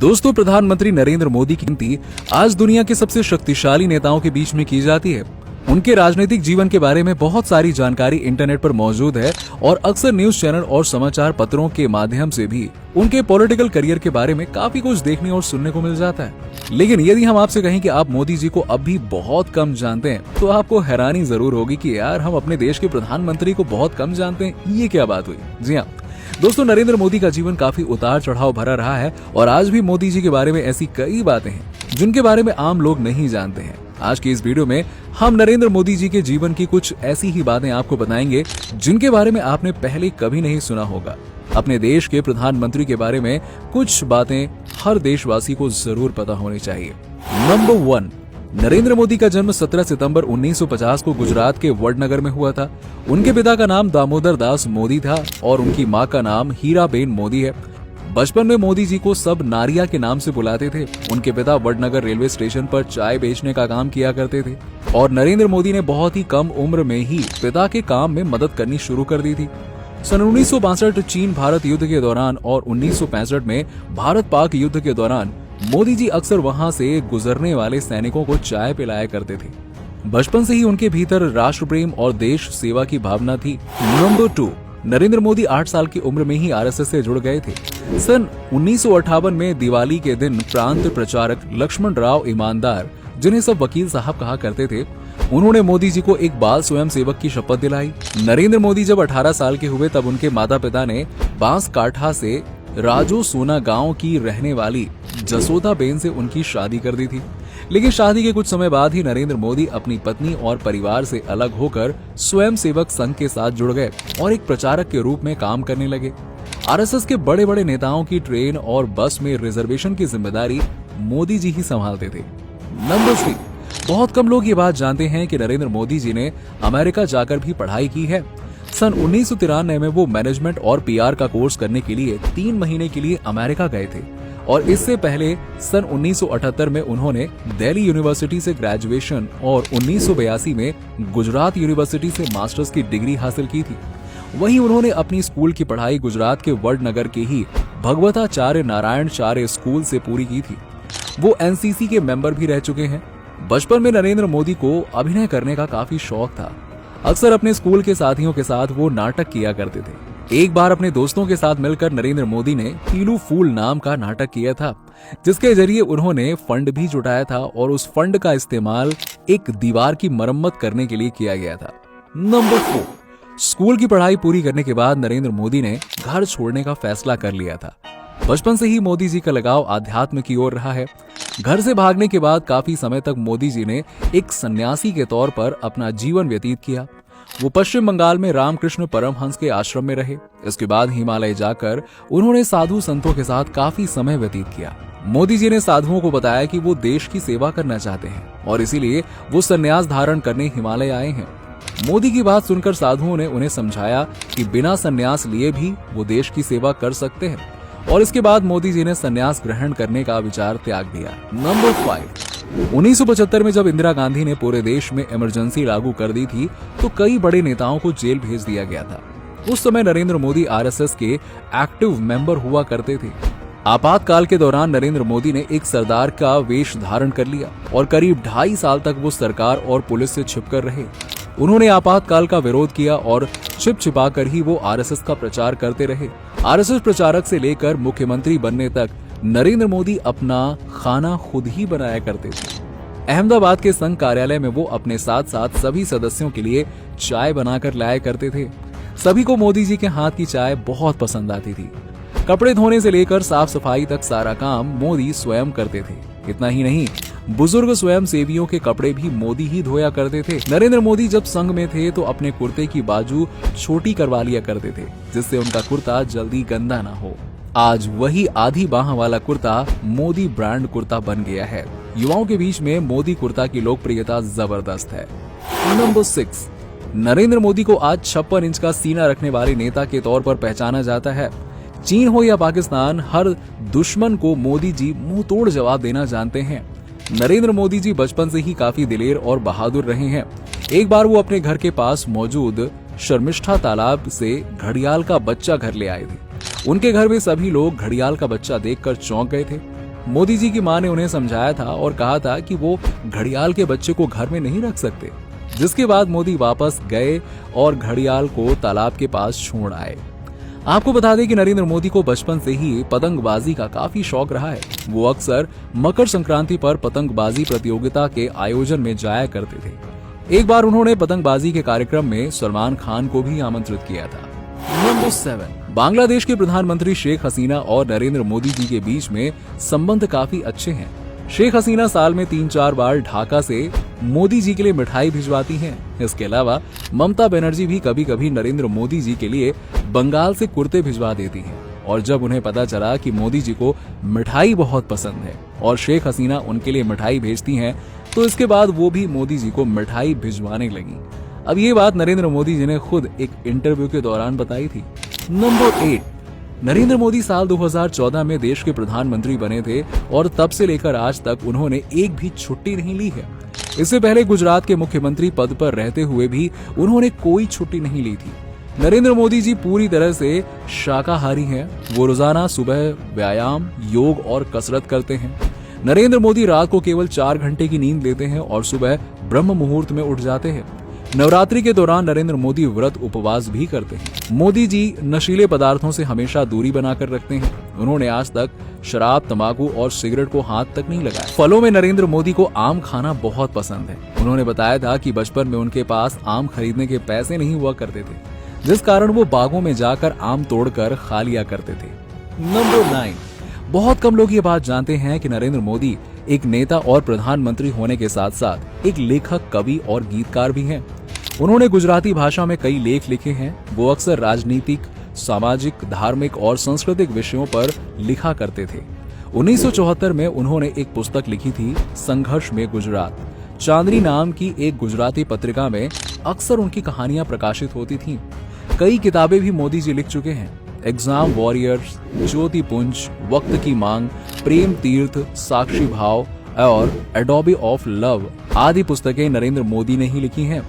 दोस्तों, प्रधानमंत्री नरेंद्र मोदी की गिनती आज दुनिया के सबसे शक्तिशाली नेताओं के बीच में की जाती है। उनके राजनीतिक जीवन के बारे में बहुत सारी जानकारी इंटरनेट पर मौजूद है और अक्सर न्यूज चैनल और समाचार पत्रों के माध्यम से भी उनके पॉलिटिकल करियर के बारे में काफी कुछ देखने और सुनने को मिल जाता है। लेकिन यदि हम आपसे कहें कि आप मोदी जी को अब भी बहुत कम जानते हैं, तो आपको हैरानी जरूर होगी कि यार हम अपने देश के प्रधानमंत्री को बहुत कम जानते हैं, ये क्या बात हुई। जी हाँ दोस्तों, नरेंद्र मोदी का जीवन काफी उतार चढ़ाव भरा रहा है और आज भी मोदी जी के बारे में ऐसी कई बातें हैं जिनके बारे में आम लोग नहीं जानते हैं। आज की इस वीडियो में हम नरेंद्र मोदी जी के जीवन की कुछ ऐसी ही बातें आपको बताएंगे जिनके बारे में आपने पहले कभी नहीं सुना होगा। अपने देश के प्रधानमंत्री के बारे में कुछ बातें हर देशवासी को जरूर पता होनी चाहिए। नंबर 1, नरेंद्र मोदी का जन्म 17 सितंबर 1950 को गुजरात के वडनगर में हुआ था। उनके पिता का नाम दामोदर दास मोदी था और उनकी मां का नाम हीराबेन मोदी है। बचपन में मोदी जी को सब नारिया के नाम से बुलाते थे। उनके पिता वडनगर रेलवे स्टेशन पर चाय बेचने का काम किया करते थे और नरेंद्र मोदी ने बहुत ही कम उम्र में ही पिता के काम में मदद करनी शुरू कर दी थी। सन 1962 चीन भारत युद्ध के दौरान और 1965 में भारत पाक युद्ध के दौरान मोदी जी अक्सर वहां से गुजरने वाले सैनिकों को चाय पिलाया करते थे। बचपन से ही उनके भीतर राष्ट्र प्रेम और देश सेवा की भावना थी। नंबर 2, नरेंद्र मोदी 8 साल की उम्र में ही आरएसएस से जुड़ गए थे। सन 1958 में दिवाली के दिन प्रांत प्रचारक लक्ष्मण राव ईमानदार, जिन्हें सब वकील साहब कहा करते थे, उन्होंने मोदी जी को एक बाल स्वयं सेवक की शपथ दिलाई। नरेंद्र मोदी जब 18 साल के हुए तब उनके माता पिता ने बांसकाठा से राजो सोना गांव की रहने वाली जसोदा बेन से उनकी शादी कर दी थी। लेकिन शादी के कुछ समय बाद ही नरेंद्र मोदी अपनी पत्नी और परिवार से अलग होकर स्वयं सेवक संघ के साथ जुड़ गए और एक प्रचारक के रूप में काम करने लगे। आरएसएस के बड़े बड़े नेताओं की ट्रेन और बस में रिजर्वेशन की जिम्मेदारी मोदी जी ही संभालते थे। नंबर 3, बहुत कम लोग ये बात जानते हैं कि नरेंद्र मोदी जी ने अमेरिका जाकर भी पढ़ाई की है। सन 1993 में वो मैनेजमेंट और पीआर का कोर्स करने के लिए 3 महीने के लिए अमेरिका गए थे और इससे पहले सन 1978 में उन्होंने दिल्ली यूनिवर्सिटी से ग्रेजुएशन और 1982 में गुजरात यूनिवर्सिटी से मास्टर्स की डिग्री हासिल की थी। वहीं उन्होंने अपनी स्कूल की पढ़ाई गुजरात के वडनगर के ही भगवताचार्य नारायणचार्य स्कूल से पूरी की थी। वो एनसीसी के मेंबर भी रह चुके हैं। बचपन में नरेंद्र मोदी को अभिनय करने का काफी शौक था। अक्सर अपने स्कूल के साथियों के साथ वो नाटक किया करते थे। एक बार अपने दोस्तों के साथ मिलकर नरेंद्र मोदी ने पीलू फूल नाम का नाटक किया था, जिसके जरिए उन्होंने फंड भी जुटाया था और उस फंड का इस्तेमाल एक दीवार की मरम्मत करने के लिए किया गया था। नंबर 4, स्कूल की पढ़ाई पूरी करने के बाद नरेंद्र मोदी ने घर छोड़ने का फैसला कर लिया था। बचपन से ही मोदी जी का लगाव आध्यात्म की ओर रहा है। घर से भागने के बाद काफी समय तक मोदी जी ने एक सन्यासी के तौर पर अपना जीवन व्यतीत किया। वो पश्चिम बंगाल में रामकृष्ण परमहंस के आश्रम में रहे। इसके बाद हिमालय जाकर उन्होंने साधु संतों के साथ काफी समय व्यतीत किया। मोदी जी ने साधुओं को बताया कि वो देश की सेवा करना चाहते हैं और इसीलिए वो संन्यास धारण करने हिमालय आए हैं। मोदी की बात सुनकर साधुओं ने उन्हें समझाया कि बिना संन्यास लिए भी वो देश की सेवा कर सकते हैं और इसके बाद मोदी जी ने संन्यास ग्रहण करने का विचार त्याग दिया। नंबर 5, 1975 में जब इंदिरा गांधी ने पूरे देश में इमरजेंसी लागू कर दी थी तो कई बड़े नेताओं को जेल भेज दिया गया था। उस समय नरेंद्र मोदी आरएसएस के एक्टिव मेंबर हुआ करते थे। आपातकाल के दौरान नरेंद्र मोदी ने एक सरदार का वेश धारण कर लिया और करीब 2.5 साल तक वो सरकार और पुलिस से छिपकर रहे। उन्होंने आपातकाल का विरोध किया और छिपाकर ही वो आरएसएस का प्रचार करते रहे। आरएसएस प्रचारक से लेकर मुख्यमंत्री बनने तक नरेंद्र मोदी अपना खाना खुद ही बनाया करते थे। अहमदाबाद के संघ कार्यालय में वो अपने साथ साथ सभी सदस्यों के लिए चाय बनाकर लाया करते थे। सभी को मोदी जी के हाथ की चाय बहुत पसंद आती थी। कपड़े धोने से लेकर साफ सफाई तक सारा काम मोदी स्वयं करते थे। इतना ही नहीं, बुजुर्ग स्वयं सेवियों के कपड़े भी मोदी ही धोया करते थे। नरेंद्र मोदी जब संघ में थे तो अपने कुर्ते की बाजू छोटी करवा लिया करते थे, जिससे उनका कुर्ता जल्दी गंदा ना हो। आज वही आधी बाह वाला कुर्ता मोदी ब्रांड कुर्ता बन गया है। युवाओं के बीच में मोदी कुर्ता की लोकप्रियता जबरदस्त है। नंबर 6, नरेंद्र मोदी को आज 56 इंच का सीना रखने वाले नेता के तौर पर पहचाना जाता है। चीन हो या पाकिस्तान, हर दुश्मन को मोदी जी मुंह तोड़ जवाब देना जानते हैं। नरेंद्र मोदी जी बचपन से ही काफी दिलेर और बहादुर रहे हैं। एक बार वो अपने घर के पास मौजूद शर्मिष्ठा तालाब से घड़ियाल का बच्चा घर ले आए थे। उनके घर में सभी लोग घड़ियाल का बच्चा देखकर चौंक गए थे। मोदी जी की मां ने उन्हें समझाया था और कहा था कि वो घड़ियाल के बच्चे को घर में नहीं रख सकते, जिसके बाद मोदी वापस गए और घड़ियाल को तालाब के पास छोड़ आए। आपको बता दें कि नरेंद्र मोदी को बचपन से ही पतंगबाजी का काफी शौक रहा है। वो अक्सर मकर संक्रांति पर पतंगबाजी प्रतियोगिता के आयोजन में जाया करते थे। एक बार उन्होंने पतंगबाजी के कार्यक्रम में सलमान खान को भी आमंत्रित किया था। नंबर 7, बांग्लादेश के प्रधानमंत्री शेख हसीना और नरेंद्र मोदी जी के बीच में संबंध काफी अच्छे हैं। शेख हसीना साल में 3-4 बार ढाका से मोदी जी के लिए मिठाई भिजवाती हैं। इसके अलावा ममता बनर्जी भी कभी कभी नरेंद्र मोदी जी के लिए बंगाल से कुर्ते भिजवा देती हैं। और जब उन्हें पता चला कि मोदी जी को मिठाई बहुत पसंद है और शेख हसीना उनके लिए मिठाई भेजती हैं, तो इसके बाद वो भी मोदी जी को मिठाई भिजवाने लगी। अब ये बात नरेंद्र मोदी जी ने खुद एक इंटरव्यू के दौरान बताई थी। नंबर 8, नरेंद्र मोदी साल 2014 में देश के प्रधानमंत्री बने थे और तब से लेकर आज तक उन्होंने एक भी छुट्टी नहीं ली है। इससे पहले गुजरात के मुख्यमंत्री पद पर रहते हुए भी उन्होंने कोई छुट्टी नहीं ली थी। नरेंद्र मोदी जी पूरी तरह से शाकाहारी हैं। वो रोजाना सुबह व्यायाम, योग और कसरत करते हैं। नरेंद्र मोदी रात को केवल 4 घंटे की नींद लेते हैं और सुबह ब्रह्म मुहूर्त में उठ जाते हैं। नवरात्रि के दौरान नरेंद्र मोदी व्रत उपवास भी करते हैं। मोदी जी नशीले पदार्थों से हमेशा दूरी बनाकर रखते हैं। उन्होंने आज तक शराब, तंबाकू और सिगरेट को हाथ तक नहीं लगाया। फलों में नरेंद्र मोदी को आम खाना बहुत पसंद है। उन्होंने बताया था कि बचपन में उनके पास आम खरीदने के पैसे नहीं हुआ करते थे, जिस कारण वो बागों में जाकर आम तोड़कर खा लिया करते थे। नंबर 9, बहुत कम लोग ये बात जानते हैं कि नरेंद्र मोदी एक नेता और प्रधानमंत्री होने के साथ साथ एक लेखक, कवि और गीतकार भी हैं। उन्होंने गुजराती भाषा में कई लेख लिखे हैं। वो अक्सर राजनीतिक, सामाजिक, धार्मिक और सांस्कृतिक विषयों पर लिखा करते थे। 1974 में उन्होंने एक पुस्तक लिखी थी, संघर्ष में गुजरात। चांदनी नाम की एक गुजराती पत्रिका में अक्सर उनकी कहानियां प्रकाशित होती थीं। कई किताबें भी मोदी जी लिख चुके हैं। एग्जाम वॉरियर्स, ज्योति पुंज, वक्त की मांग, प्रेम तीर्थ, साक्षी भाव और एडोबी ऑफ लव आदि पुस्तकें नरेंद्र मोदी ने ही लिखी हैं।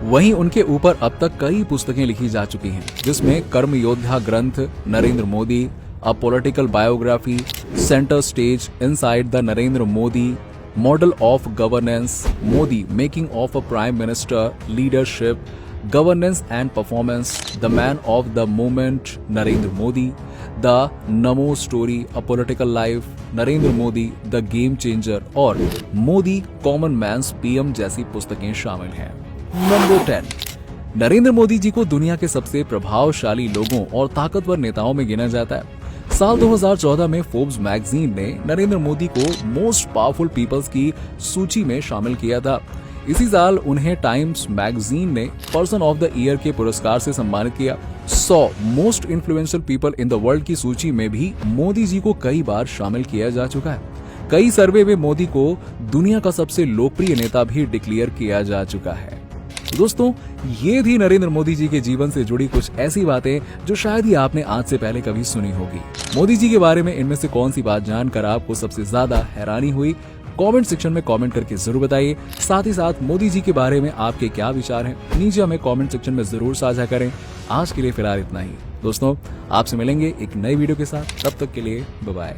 वहीं उनके ऊपर अब तक कई पुस्तकें लिखी जा चुकी हैं, जिसमें Karma Yoddha Granth, Narendra Modi, a political biography, center stage, inside the Narendra Modi, model of governance, Modi, making of a prime minister, leadership, governance and performance, the man of the moment Narendra Modi, the NaMo story, a political life, Narendra Modi, the game changer और Modi common mains PM जैसी पुस्तकें शामिल हैं। Number 10, Narendra Modi ji को दुनिया के सबसे प्रभावशाली लोगों और ताकतवर नेताओं में गिना जाता है। साल 2014 में फोर्ब्स मैगजीन ने नरेंद्र मोदी को मोस्ट पावरफुल पीपल्स की सूची में शामिल किया था। इसी साल उन्हें टाइम्स मैगजीन ने पर्सन ऑफ द ईयर के पुरस्कार से सम्मानित किया। 100 most influential people in the world की सूची में भी मोदी जी को कई बार शामिल किया जा चुका है। कई सर्वे में मोदी को दुनिया का सबसे लोकप्रिय नेता भी डिक्लेयर किया जा चुका है। दोस्तों, ये थी नरेंद्र मोदी जी के जीवन से जुड़ी कुछ ऐसी बातें जो शायद ही आपने आज से पहले कभी सुनी होगी। मोदी जी के बारे में इनमें से कौन सी बात जानकर आपको सबसे ज्यादा हैरानी हुई, कमेंट सेक्शन में कमेंट करके जरूर बताइए। साथ ही साथ मोदी जी के बारे में आपके क्या विचार हैं, नीचे हमें कमेंट सेक्शन में जरूर साझा करें। आज के लिए फिलहाल इतना ही दोस्तों, आपसे मिलेंगे एक नई वीडियो के साथ। तब तक के लिए बाय बाय।